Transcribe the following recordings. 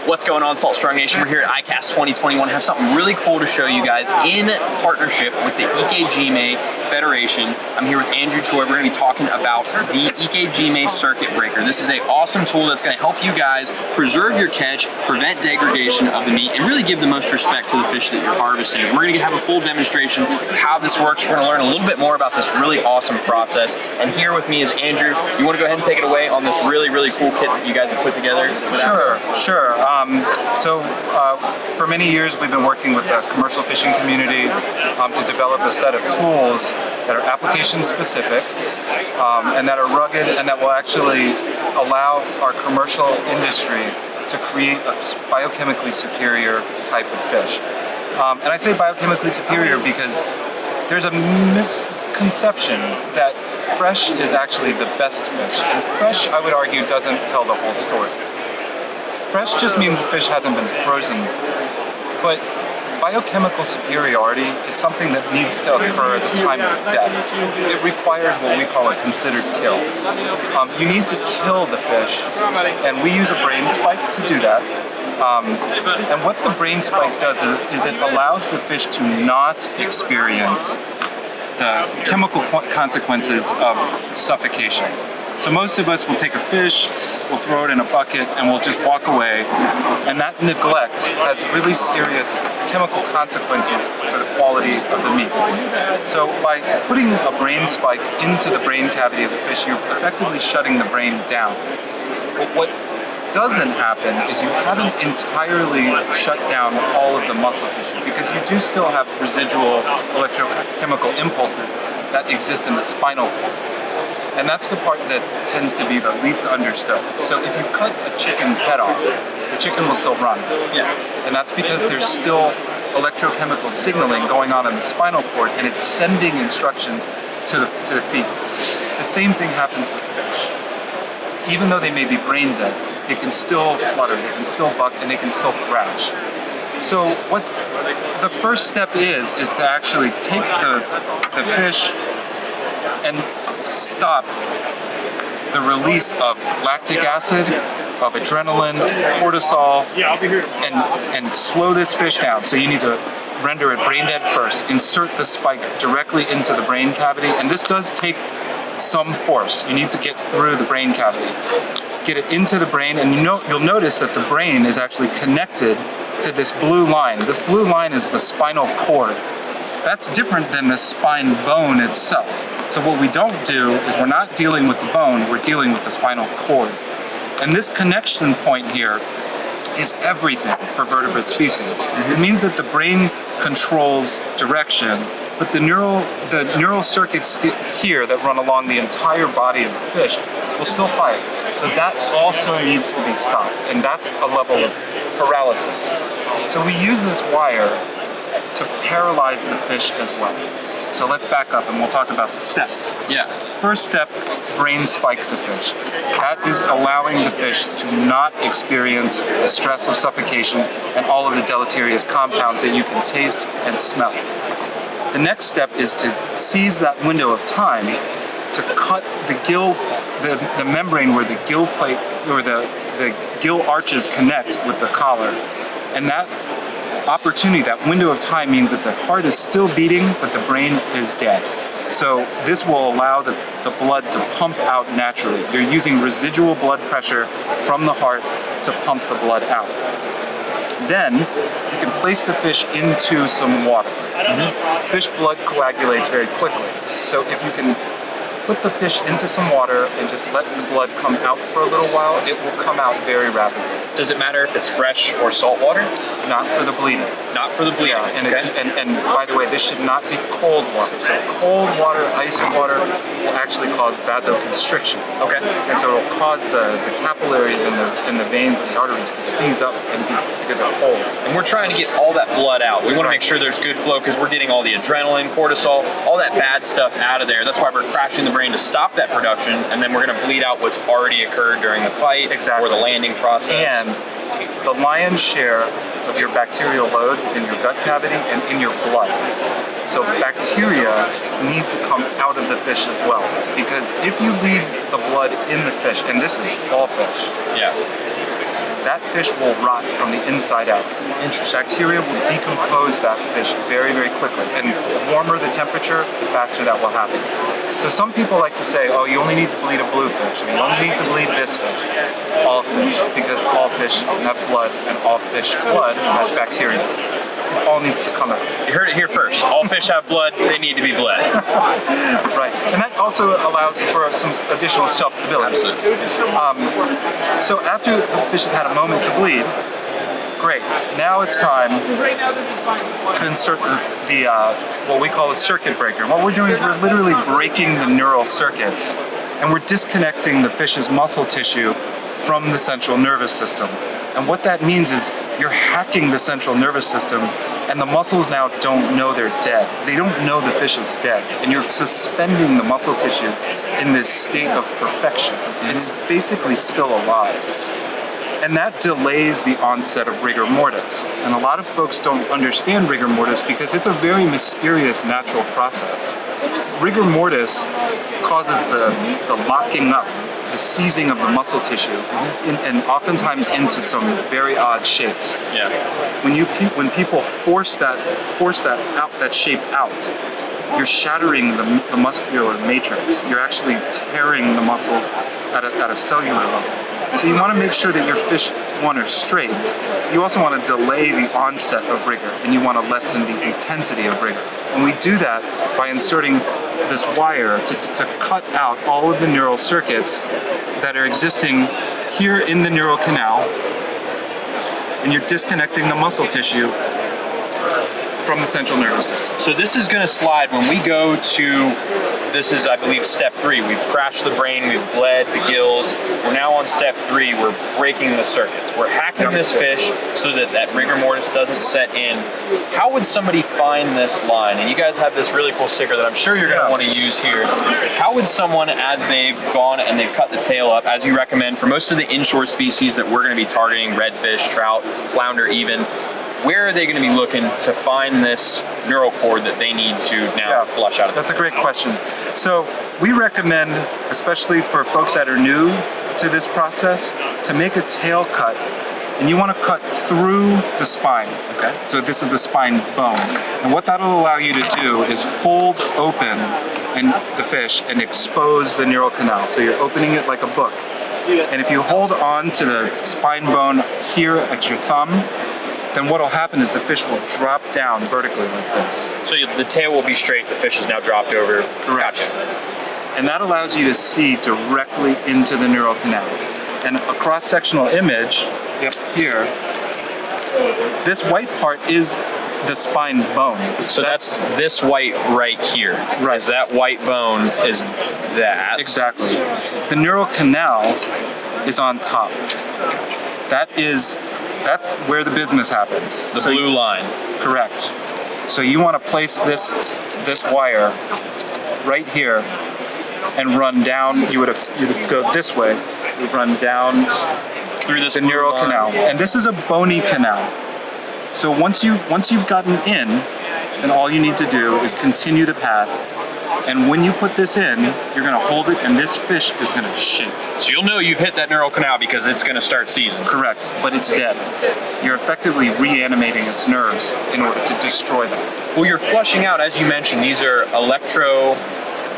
What's going on, Salt Strong Nation? We're here at ICAST 2021. Have something really cool to show you guys in partnership with the Ike Jime Federation. I'm here with Andrew Choi. We're going to be talking about the Ike Jime Circuit Breaker. This is an awesome tool that's going to help you guys preserve your catch, prevent degradation of the meat, and really give the most respect to the fish that you're harvesting. And we're going to have a full demonstration of how this works. We're going to learn a little bit more about this really awesome process. And here with me is Andrew. You want to go ahead and take it away on this really cool kit that you guys have put together? Sure. For many years we've been working with the commercial fishing community to develop a set of tools that are application specific and that are rugged and that will actually allow our commercial industry to create a biochemically superior type of fish. And I say biochemically superior because there's a misconception that fresh is actually the best fish. And fresh, I would argue, doesn't tell the whole story. Fresh just means the fish hasn't been frozen. But biochemical superiority is something that needs to occur at the time of death. It requires what we call a considered kill. You need to kill the fish, and we use a brain spike to do that. And what the brain spike does is it allows the fish to not experience the chemical consequences of suffocation. So most of us will take a fish, we'll throw it in a bucket, and we'll just walk away. And that neglect has really serious chemical consequences for the quality of the meat. So by putting a brain spike into the brain cavity of the fish, you're effectively shutting the brain down. But what doesn't happen is you haven't entirely shut down all of the muscle tissue, because you do still have residual electrochemical impulses that exist in the spinal cord. And that's the part that tends to be the least understood. So if you cut a chicken's head off, the chicken will still run. Yeah. And that's because there's still electrochemical signaling going on in the spinal cord, and it's sending instructions to the feet. The same thing happens with fish. Even though they may be brain dead, they can still flutter, they can still buck, and they can still thrash. So what the first step is to actually take the fish and stop the release of lactic acid, of adrenaline, cortisol, and slow this fish down. So you need to render it brain dead first. Insert the spike directly into the brain cavity, and this does take some force. You need to get through the brain cavity. Get it into the brain, and you'll notice that the brain is actually connected to this blue line. This blue line is the spinal cord. That's different than the spine bone itself. So what we don't do is we're not dealing with the bone, we're dealing with the spinal cord. And this connection point here is everything for vertebrate species. It means that the brain controls direction, but the neural circuits here that run along the entire body of the fish will still fire. So that also needs to be stopped, and that's a level of paralysis. So we use this wire to paralyze the fish as well. So let's back up and we'll talk about the steps. Yeah. First step, brain spike the fish. That is allowing the fish to not experience the stress of suffocation and all of the deleterious compounds that you can taste and smell. The next step is to seize that window of time to cut the gill, the membrane where the gill plate or the gill arches connect with the collar. And that opportunity, that window of time, means that the heart is still beating, but the brain is dead. So this will allow the blood to pump out naturally. You're using residual blood pressure from the heart to pump the blood out. Then you can place the fish into some water. Fish blood coagulates very quickly. So if you can put the fish into some water and just let the blood come out for a little while, it will come out very rapidly. Does it matter if it's fresh or salt water? Not for the bleeding. Not for the bleeding. Yeah, and, okay. and by the way, this should not be cold water. So cold water, ice water will actually cause vasoconstriction. Okay. And so it'll cause the capillaries and the veins and the arteries to seize up because of cold. And we're trying to get all that blood out. We want to make sure there's good flow because we're getting all the adrenaline, cortisol, all that bad stuff out of there. That's why we're crashing the brain to stop that production, and then we're going to bleed out what's already occurred during the fight or the landing process. And the lion's share of your bacterial load is in your gut cavity and in your blood. So bacteria need to come out of the fish as well, because if you leave the blood in the fish, and this is all fish, that fish will rot from the inside out. Interesting. Bacteria will decompose that fish very, very quickly. And the warmer the temperature, the faster that will happen. So some people like to say, oh, you only need to bleed a blue fish, and you only need to bleed this fish. All fish, because all fish have blood, and all fish blood has bacteria. It all needs to come out. You heard it here first. All fish have blood, they need to be bled. Right. And that also allows for some additional self-stability. Absolutely. So after the fish has had a moment to bleed, great. Now it's time to insert the what we call a circuit breaker. What we're doing is we're literally breaking the neural circuits, and we're disconnecting the fish's muscle tissue from the central nervous system. And what that means is you're hacking the central nervous system, and the muscles now don't know they're dead. They don't know the fish is dead. And you're suspending the muscle tissue in this state of perfection. It's basically still alive. And that delays the onset of rigor mortis. And a lot of folks don't understand rigor mortis because it's a very mysterious natural process. Rigor mortis causes the locking up, the seizing of the muscle tissue, and oftentimes into some very odd shapes. Yeah. When people force that shape out, you're shattering the muscular matrix. You're actually tearing the muscles at a cellular level. So you want to make sure that your fish, one, are straight. You also want to delay the onset of rigor, and you want to lessen the intensity of rigor. And we do that by inserting this wire to cut out all of the neural circuits that are existing here in the neural canal, and you're disconnecting the muscle tissue from the central nervous system. So this is going to slide when we go to, this is, I believe, step 3. We've crashed the brain, we've bled the gills. We're now on step 3. We're breaking the circuits. We're hacking this fish so that rigor mortis doesn't set in. How would somebody find this line? And you guys have this really cool sticker that I'm sure you're going to want to use here. How would someone, as they've gone and they've cut the tail up, as you recommend for most of the inshore species that we're going to be targeting, redfish, trout, flounder even, where are they going to be looking to find this neural cord that they need to now flush out of? That's a great question. So we recommend, especially for folks that are new to this process, to make a tail cut, and you want to cut through the spine. Okay. So this is the spine bone. And what that'll allow you to do is fold open the fish and expose the neural canal. So you're opening it like a book. And if you hold on to the spine bone here at your thumb, then what will happen is the fish will drop down vertically like this. So the tail will be straight, the fish is now dropped over. Correct. Gotcha. And that allows you to see directly into the neural canal. And a cross-sectional image here, this white part is the spine bone. So that's this white right here. Right. Is that white bone is that? Exactly. The neural canal is on top. That's where the business happens. The blue line. Correct. So you want to place this wire right here and run down. You would go this way. You run down Through this the neural canal, and this is a bony canal. So once you've gotten in, then all you need to do is continue the path. And when you put this in, you're gonna hold it, and this fish is gonna shake. So you'll know you've hit that neural canal because it's gonna start seizing. Correct, but it's dead. You're effectively reanimating its nerves in order to destroy them. Well, you're flushing out, as you mentioned, these are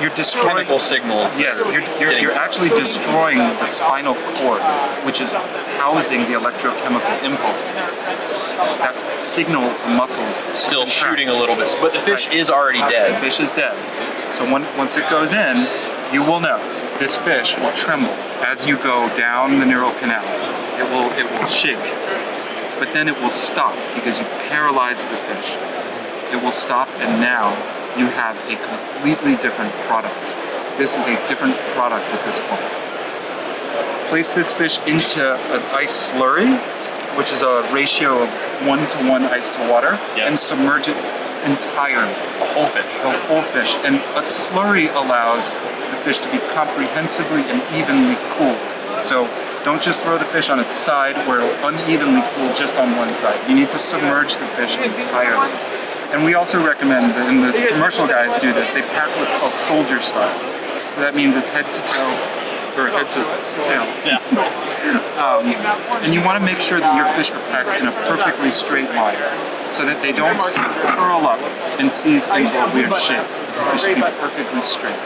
You're destroying chemical signals. Yes, you're actually destroying the spinal cord, which is housing the electrochemical impulses that signal the muscles Still contract. shooting a little bit, but the fish is already The dead. fish is dead. So once it goes in, you will know. This fish will tremble as you go down the neural canal. It will shake, but then it will stop because you paralyze the fish. It will stop, and now you have a completely different product. This is a different product at this point. Place this fish into an ice slurry, which is a ratio of 1:1 ice to water, and submerge it entirely. A whole fish. The whole fish. And a slurry allows the fish to be comprehensively and evenly cooled. So don't just throw the fish on its side where it'll unevenly cool just on one side. You need to submerge the fish entirely. And we also recommend, and the commercial guys do this, they pack what's called soldier style. So that means it's head to toe, or heads his tail. Yeah. And you want to make sure that your fish are packed in a perfectly straight line so that they don't curl up and seize into a weird shape. They should be perfectly straight.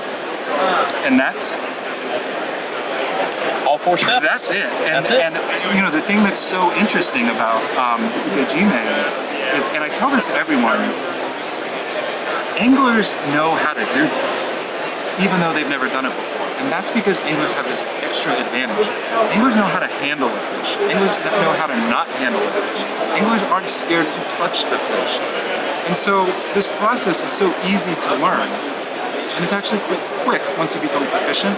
And that's all 4 steps. That's it. And, that's it. And you know, the thing that's so interesting about Ike Jime is, and I tell this to everyone, anglers know how to do this, even though they've never done it before. And that's because anglers have this extra advantage. Anglers know how to handle a fish. Anglers know how to not handle a fish. Anglers aren't scared to touch the fish. And so this process is so easy to learn. And it's actually quite quick once you become proficient.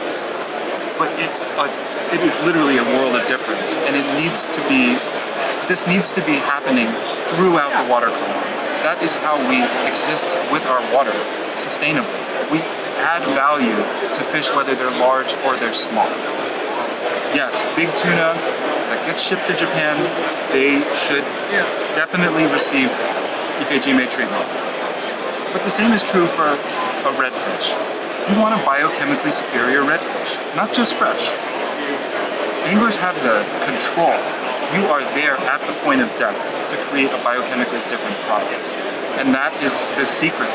But it is literally a world of difference. And this needs to be happening throughout the water column. That is how we exist with our water sustainably. We add value to fish whether they're large or they're small. Yes, big tuna that gets shipped to Japan, they should definitely receive Ike Jime treatment. But the same is true for a redfish. You want a biochemically superior redfish, not just fresh. Anglers have the control. You are there at the point of death to create a biochemically different product. And that is the secret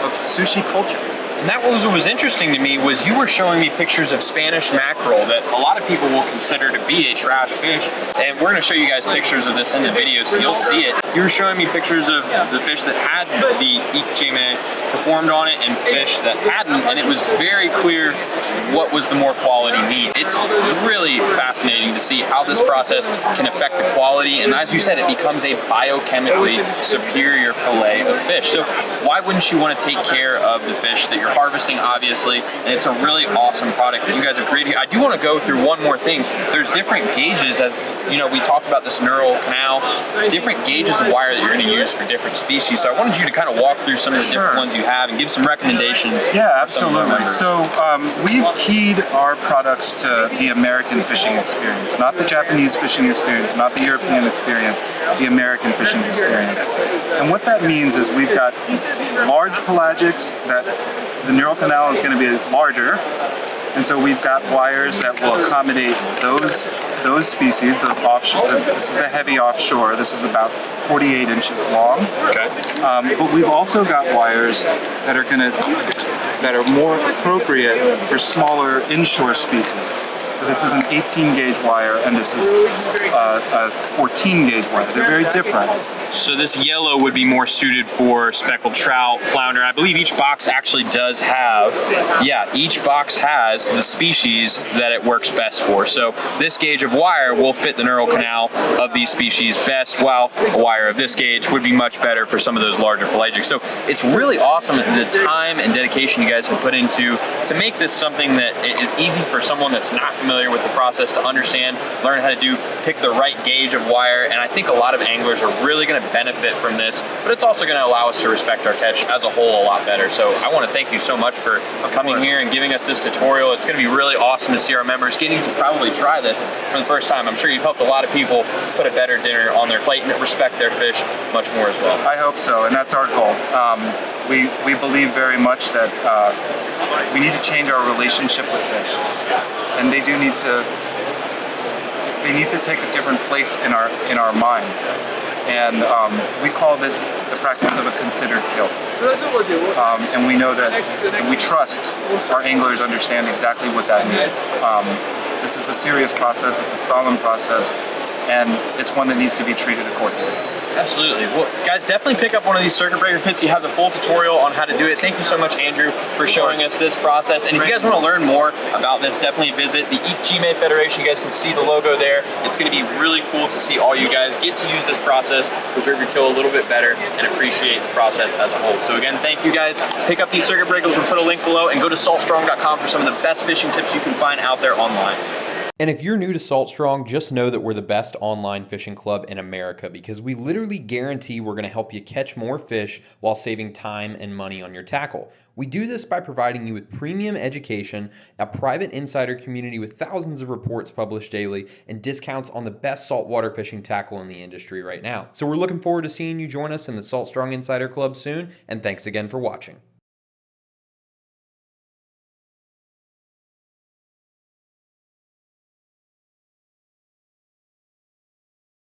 of sushi culture. And that was interesting to me was you were showing me pictures of Spanish mackerel that a lot of people will consider to be a trash fish. And we're going to show you guys pictures of this in the video so you'll see it. You were showing me pictures of the fish that had the Ike Jime performed on it and fish that hadn't, and it was very clear what was the more quality meat. It's really fascinating to see how this process can affect the quality, and as you said, it becomes a biochemically superior fillet of fish. So why wouldn't you want to take care of the fish that you're harvesting, obviously, and it's a really awesome product that you guys have created here. I do want to go through one more thing. There's different gauges, as you know, we talked about this neural canal, different gauges of wire that you're going to use for different species. So I wanted you to kind of walk through some of the different ones you have and give some recommendations. Yeah, absolutely. So we've keyed our products to the American fishing experience, not the Japanese fishing experience, not the European experience, the American fishing experience. And what that means is we've got large pelagics that the neural canal is going to be larger, and so we've got wires that will accommodate those species, those offshore. This is the heavy offshore. This is about 48 inches long. Okay. But we've also got wires that are more appropriate for smaller inshore species. So this is an 18 gauge wire, and this is a 14 gauge wire. They're very different. So this yellow would be more suited for speckled trout, flounder. I believe each box actually does have, each box has the species that it works best for. So this gauge of wire will fit the neural canal of these species best, while a wire of this gauge would be much better for some of those larger pelagics. So it's really awesome the time and dedication you guys have put into to make this something that is easy for someone that's not familiar with the process to understand, learn how to pick the right gauge of wire. And I think a lot of anglers are really going to benefit from this, but it's also going to allow us to respect our catch as a whole a lot better. So I want to thank you so much for coming here and giving us this tutorial. It's going to be really awesome to see our members getting to probably try this for the first time. I'm sure you've helped a lot of people put a better dinner on their plate and respect their fish much more as well. I hope so, and that's our goal. We believe very much that we need to change our relationship with fish, and they need to take a different place in our mind. And we call this the practice of a considered kill. And we know that, and we trust our anglers understand exactly what that means. This is a serious process, it's a solemn process, and it's one that needs to be treated accordingly. Absolutely. Well, guys, definitely pick up one of these circuit breaker kits. You have the full tutorial on how to do it. Thank you so much, Andrew, for showing us this process. And if you guys want to learn more about this, definitely visit the Ike Jime Federation. You guys can see the logo there. It's going to be really cool to see all you guys get to use this process, preserve your kill a little bit better, and appreciate the process as a whole. So again, thank you guys. Pick up these circuit breakers. We'll put a link below, and go to saltstrong.com for some of the best fishing tips you can find out there online. And if you're new to Salt Strong, just know that we're the best online fishing club in America because we literally guarantee we're going to help you catch more fish while saving time and money on your tackle. We do this by providing you with premium education, a private insider community with thousands of reports published daily, and discounts on the best saltwater fishing tackle in the industry right now. So we're looking forward to seeing you join us in the Salt Strong Insider Club soon, and thanks again for watching.